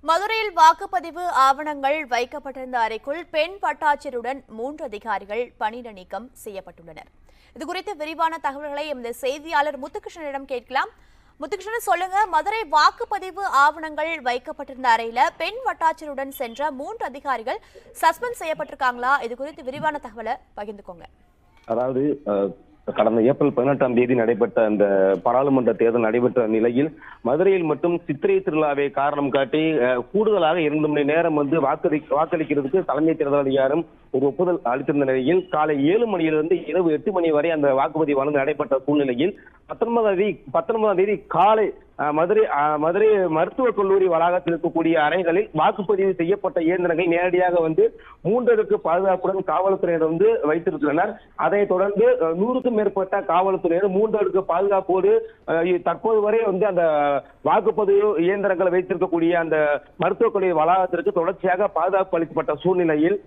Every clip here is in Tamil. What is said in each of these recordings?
மதுரையில் வாக்குப்பதிவு ஆவணங்கள் வைக்கப்பட்டிருந்த அறைக்குள் பெண் வட்டாட்சியருடன் 3 அதிகாரிகள் பணியிட நீக்கம் செய்யப்பட்டுள்ளனர். இதுகுறித்து விரிவான தகவல்களை எமது செய்தியாளர் முத்துகிருஷ்ணனிடம் கேட்கலாம். முத்துகிருஷ்ணன், சொல்லுங்க, மதுரை வாக்குப்பதிவு ஆவணங்கள் வைக்கப்பட்டிருந்த அறையில பெண் வட்டாட்சியருடன் சென்ற 3 அதிகாரிகள் சஸ்பெண்ட் செய்யப்பட்டிருக்காங்களா? இது குறித்து விரிவான தகவலை பகிர்ந்துக்கோங்க. அதாவது கடந்த ஏப்ரல் 18ஆம் தேதி நடைபெற்ற அந்த பாராளுமன்ற தேர்தல் நடைபெற்ற நிலையில் மதுரையில் மட்டும் சித்திரை திருவிழாவை காரணம் காட்டி கூடுதலாக 2 மணி நேரம் வாக்களிக்கிறதுக்கு தலைமை தேர்தல் அதிகாரம் ஒரு ஒப்புதல் அளித்திருந்த நிலையில் காலை 7 மணியிலிருந்து இரவு 8 மணி வரை அந்த வாக்குப்பதிவானது நடைபெற்ற சூழ்நிலையில் 19ஆம் தேதி காலை மதுரை மருத்துவக் கல்லூரி வளாகத்தில் இருக்கக்கூடிய அறைகளில் வாக்குப்பதிவு செய்யப்பட்ட இயந்திரங்களை நேரடியாக 3 அடுக்கு பாதுகாப்புடன் காவல்துறையினர் வைத்திருக்கின்றனர். அதைத் தொடர்ந்து 100க்கும் மேற்பட்ட காவல்துறையினர் 3 அடுக்கு பாதுகாப்போடு தற்போது வரை அந்த வாக்குப்பதிவு இயந்திரங்களை வைத்திருக்கக்கூடிய அந்த மருத்துவக் கல்லூரி வளாகத்திற்கு தொடர்ச்சியாக பாதுகாப்பு அளிக்கப்பட்ட சூழ்நிலையில்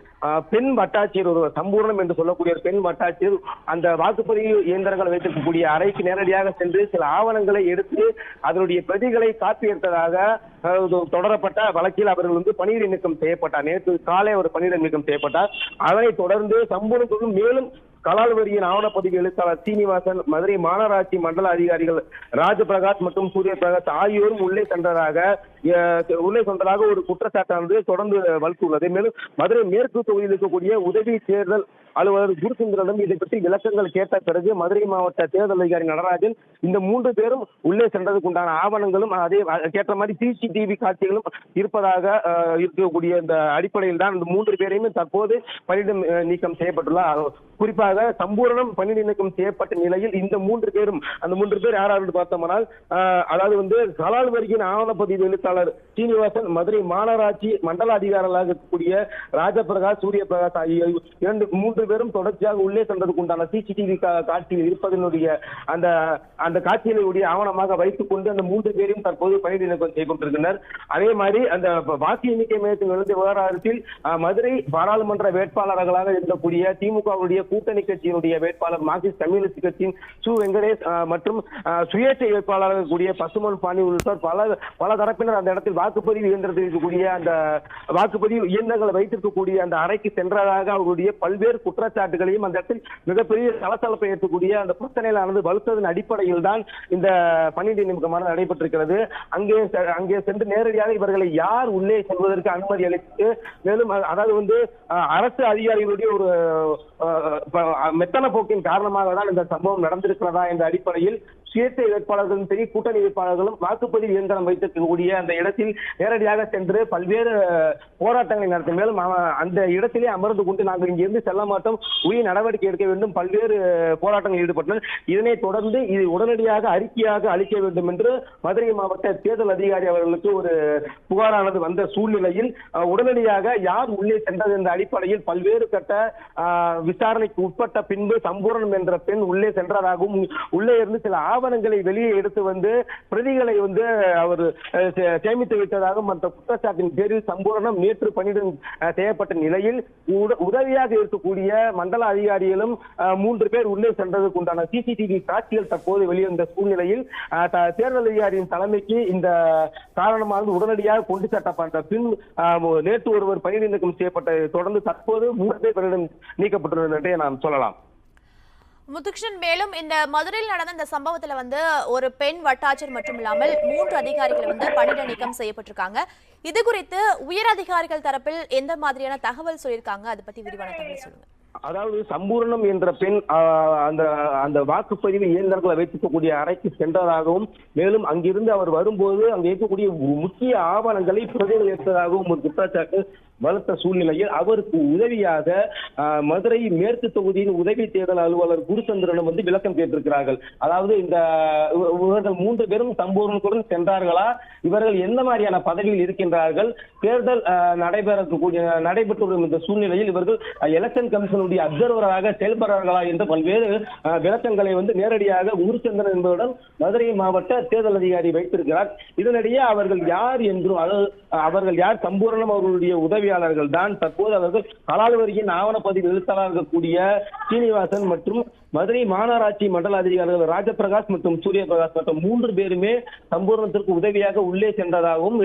பெண் வட்டாட்சியர் ஒரு சம்பூர்ணம் என்று சொல்லக்கூடிய பெண் வட்டாட்சியர் அந்த வாக்குப்பதிவு இயந்திரங்களை வைத்திருக்கக்கூடிய அறைக்கு நேரடியாக சென்று சில ஆவணங்களை எடுத்து அதனுடைய பிரதிகளை காப்பி எடுத்ததாக தொடரப்பட்ட வழக்கில் அவர்கள் பணியிட நீக்கம் செய்யப்பட்டார். நேற்று காலை ஒரு பணியிட நீக்கம் செய்யப்பட்டார். அதனைத் தொடர்ந்து சம்பூர்ணத்துடன் மேலும் கலால் வரியின் ஆவணப்பதிவு எழுத்தாளர் சீனிவாசன், மதுரை மாநகராட்சி மண்டல அதிகாரிகள் ராஜபிரகாஷ் மற்றும் சூரிய பிரகாஷ் ஆகியோரும் உள்ளே சென்றதாக ஒரு குற்றச்சாட்டானது தொடர்ந்து வலுத்துள்ளது. மேலும் மதுரை மேற்கு தொகுதியில் இருக்கக்கூடிய உதவி தேர்தல் அலுவலர் குருசுந்தரிடம் இதை பற்றி விளக்கங்கள் கேட்ட பிறகு மதுரை மாவட்ட தேர்தல் அதிகாரி நடராஜன் இந்த 3 பேரும் உள்ளே சென்றதுக்கு உண்டான ஆவணங்களும் அதே கேட்ட மாதிரி சிசிடிவி காட்சிகளும் இருப்பதாக இருக்கக்கூடிய இந்த அடிப்படையில் தான் இந்த 3 பேரையும் தற்போது பணியிட நீக்கம் செய்யப்பட்டுள்ளார். குறிப்பாக சம்பூர்ணம் பணியிட நீக்கம் செய்யப்பட்ட நிலையில் இந்த 3 பேரும் அந்த 3 பேர் யார் பார்த்தோம்னால் அதாவது கலால் வரியின் ஆவணப்பதிவு எழுத்தாளர் சீனிவாசன், மதுரை மாநகராட்சி மண்டல அதிகாரிகளாக இருக்கக்கூடிய ராஜபிரகாஷ், சூரிய பிரகாஷ் ஆகிய 3 பேரும் தொடர்ச்சியாக உள்ளே சென்றதுக்கு உண்டான சிசிடிவி காட்சியில் இருப்பதனுடைய அந்த காட்சியினுடைய ஆவணமாக வைத்துக் கொண்டு அந்த 3 பேரையும் தற்போது பணியிட நீக்கம் செய்து கொண்டிருக்கின்றனர். அதே மாதிரி அந்த வாக்கு எண்ணிக்கை மையத்தில் நடந்த விவகாரத்தில் மதுரை பாராளுமன்ற வேட்பாளர்களாக இருக்கக்கூடிய திமுகவுடைய கூட்டணி கட்சியினுடைய வேட்பாளர் மார்க்சிஸ்ட் கம்யூனிஸ்ட் கட்சியின் சு வெங்கடேஷ் மற்றும் சுயேட்சை வேட்பாளராக இருக்கக்கூடிய பசுமன் பாண்டி உள்ளிட்ட பல தரப்பினர் அந்த இடத்தில் வாக்குப்பதிவு இயந்திரத்தில் இருக்கக்கூடிய அந்த வாக்குப்பதிவு இயந்திரங்களை வைத்திருக்கக்கூடிய அந்த அறைக்கு சென்றதாக அவருடைய பல்வேறு குற்றச்சாட்டுகளையும் அந்த இடத்தில் மிகப்பெரிய சலசலப்பை ஏற்றக்கூடிய அந்த பிரச்சனைகளானது வலுத்ததன் அடிப்படையில் தான் இந்த பணியிட நியமனமானது நடைபெற்றிருக்கிறது. அங்கே சென்று நேரடியாக இவர்களை யார் உள்ளே செல்வதற்கு அனுமதி அளித்து மேலும் அதாவது அரசு அதிகாரிகளுடைய ஒரு மெத்தன போக்கின் காரணமாக தான் இந்த சம்பவம் நடந்திருக்கிறதா என்ற அடிப்படையில் சுயேட்சை வேட்பாளர்களும் சரி கூட்டணி வேட்பாளர்களும் வாக்குப்பதிவு இயந்திரம் வைத்திருக்கக்கூடிய அந்த இடத்தில் நேரடியாக சென்று பல்வேறு போராட்டங்களை நடத்தும். மேலும் அந்த இடத்திலே அமர்ந்து கொண்டு நாங்கள் இங்கிருந்து செல்ல மாட்டோம், உரிய நடவடிக்கை எடுக்க வேண்டும், பல்வேறு போராட்டங்களில் ஈடுபட்டனர். இதனைத் தொடர்ந்து இது உடனடியாக அறிக்கையாக அளிக்க வேண்டும் என்று மதுரை மாவட்ட தேர்தல் அதிகாரி அவர்களுக்கு ஒரு புகாரானது வந்த சூழ்நிலையில் உடனடியாக யார் உள்ளே சென்றது என்ற அடிப்படையில் பல்வேறு கட்ட விசாரணைக்கு உட்பட்ட பின்பு சம்பூர்ணம் என்ற பெண் உள்ளே சென்றதாகவும் உள்ளே இருந்து சில ஆவணங்களை வெளியே எடுத்து பிரதிகளை அவர் சேமித்து வைத்ததாகவும் அந்த குற்றச்சாட்டின் பேரில் சம்பூர்ணம் நேற்று பணியிடம் செய்யப்பட்ட நிலையில் உதவியாக இருக்கக்கூடிய மண்டல அதிகாரிகளும் 3 பேர் உள்ளே சென்றதுக்கு உண்டான சிசிடிவி காட்சிகள் தற்போது வெளிவந்த சூழ்நிலையில் தேர்தல் அதிகாரியின் தலைமைக்கு இந்த காரணமாக உடனடியாக கொண்டு செல்லப்பட்ட பின் நேற்று ஒருவர் பணியிட நீக்கம் செய்யப்பட்ட தொடர்ந்து தற்போது 3 பேர் பணியிடம் நீக்கப்பட்டுள்ளனர் என்றே நாம் சொல்லலாம். முத்துகிருஷ்ணன், மேலும் இந்த மதுரையில் நடந்த இந்த சம்பவத்துல ஒரு பெண் வட்டாட்சியர் மட்டும் இல்லாமல் 3 அதிகாரிகள் பணியிட நீக்கம் செய்யப்பட்டிருக்காங்க. இது குறித்து உயர் அதிகாரிகள் தரப்பில் எந்த மாதிரியான தகவல் சொல்லியிருக்காங்க? அதை பத்தி விரிவான தகவல் சொல்லுங்க. அதாவது சம்பூர்ணம் என்ற பெண் அந்த வாக்குப்பதிவு இயந்திரங்களை வைத்திருக்கக்கூடிய அறைக்கு சென்றதாகவும் மேலும் அங்கிருந்து அவர் வரும்போது அங்கு இருக்கக்கூடிய முக்கிய ஆவணங்களை பிரதிகள் எடுத்ததாகவும் ஒரு குற்றச்சாட்டு வலுத்த சூழ்நிலையில் அவருக்கு உதவியாக மதுரை மேற்கு தொகுதியின் உதவி தேர்தல் அலுவலர் குருசந்திரனும் விளக்கம் கேட்டிருக்கிறார்கள். அதாவது இவர்கள் 3 பேரும் சம்பூர்ணத்துடன் சென்றார்களா, இவர்கள் எந்த மாதிரியான பதவியில் இருக்கின்றார்கள், தேர்தல் நடைபெற்று வரும் இந்த சூழ்நிலையில் இவர்கள் எலெக்ஷன் கமிஷனுடைய அப்சர்வராக செயல்படுறார்களா என்று பல்வேறு விளக்கங்களை நேரடியாக குருசந்திரன் என்பதுடன் மதுரை மாவட்ட தேர்தல் அதிகாரி வைத்திருக்கிறார். இதனிடையே அவர்கள் யார் என்றும் அவர்கள் யார் சம்பூர்ணம் அவர்களுடைய உதவியாளர்கள் தான் தற்போது அவர்கள் கலால் வரியின் ஆவணப்பதிவு எழுத்தாளராக இருக்கக்கூடிய சீனிவாசன் மற்றும் மதுரை மாநகராட்சி மண்டல அதிகாரிகள் ராஜபிரகாஷ் மற்றும் சூரிய பிரகாஷ் மற்றும் 3 பேருமே சம்பூர்ணத்திற்கு உதவியாக உள்ளே சென்றதாகவும்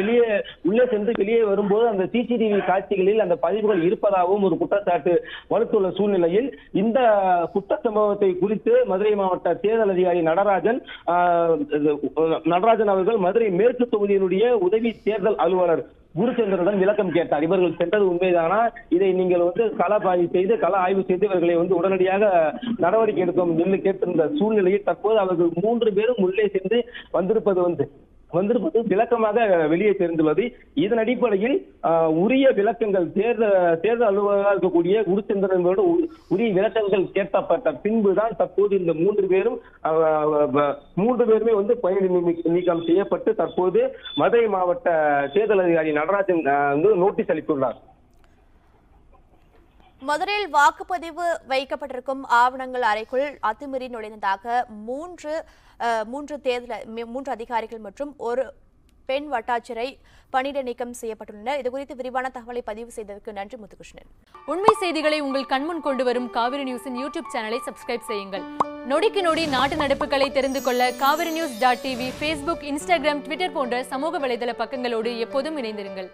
உள்ளே சென்று வெளியே வரும்போது அந்த சிசிடிவி காட்சிகளில் அந்த பதிவுகள் இருப்பதாகவும் ஒரு குற்றச்சாட்டு வலுத்துள்ள சூழ்நிலையில் இந்த குற்ற சம்பவத்தை குறித்து மதுரை மாவட்ட தேர்தல் அதிகாரி நடராஜன் அவர்கள் மதுரை மேற்கு தொகுதியினுடைய உதவி தேர்தல் அலுவலர் குருச்சந்திரனிடம் விளக்கம் கேட்டார். இவர்கள் சென்றது உண்மைதானா, இதை நீங்கள் கள ஆய்வு செய்து இவர்களை உடனடியாக நடவடிக்கை எடுக்கும் என்று கேட்டிருந்த சூழ்நிலையில் தற்போது அவர்கள் 3 பேரும் உள்ளே சென்று வந்திருப்பது விளக்கமாக வெளியே தெரிந்துள்ளது. இதன் அடிப்படையில் உரிய விளக்கங்கள் தேர்தல் அலுவலராக இருக்கக்கூடிய குருச்சந்திரனோடு உரிய விளக்கங்கள் கேட்கப்பட்ட பின்புதான் தற்போது இந்த 3 பேருமே பணி நீக்கம் செய்யப்பட்டு தற்போது மதுரை மாவட்ட தேர்தல் அதிகாரி நடராஜன் நோட்டீஸ் அளித்துள்ளார். மதுரையில் வாக்குப்பதிவு வைக்கப்பட்டிருக்கும் ஆவணங்கள் அறைக்குள் அத்துமீறி நுழைந்ததாக மூன்று அதிகாரிகள் மற்றும் ஒரு பெண் வட்டாட்சியரை பணியிட நீக்கம் செய்யப்பட்டுள்ளனர். இதுகுறித்து விரிவான தகவலை பதிவு செய்ததற்கு நன்றி முத்துகிருஷ்ணன். உண்மை செய்திகளை உங்கள் கண்முன் கொண்டு வரும் காவிரி நியூஸின் யூடியூப் சேனலை சப்ஸ்கிரைப் செய்யுங்கள். நொடிக்கு நொடி நாட்டு நடப்புகளை தெரிந்து கொள்ள kaverinews.tv, Facebook, Instagram, Twitter போன்ற சமூக வலைதள பக்கங்களோடு எப்போதும் இணைந்திருங்கள்.